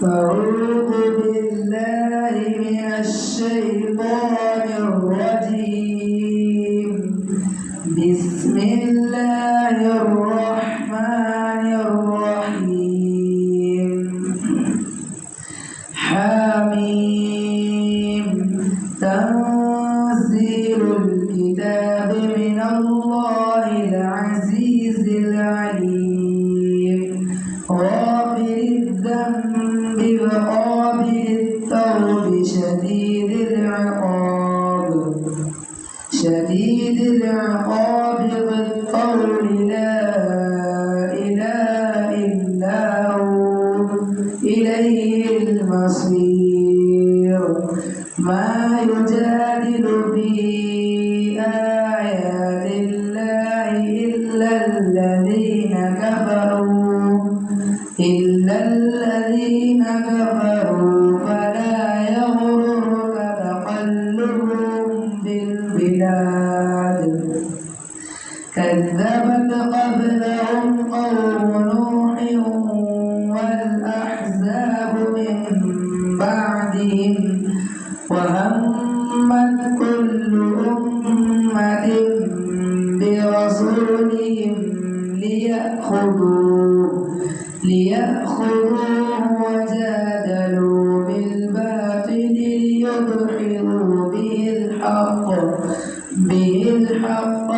أعوذ بالله من الشيطان الرجيم. بسم الله الرحمن الرحيم. حميم. تنزيل الكتاب من الله العزيز العليم. غافر الذنب وقابل التوب شديد العقاب بالقول لا إله إلا هو إليه المصير. ما يجادل في آيات الله إلا الذين كفروا فلا يغررك تقلبهم بالبلاد. كذبت قبلهم قوم نوح والأحزاب من بعدهم وهمت كل أمة برسولهم ليأخذوه وجادلوا بالباطل ليدحضوا به الحق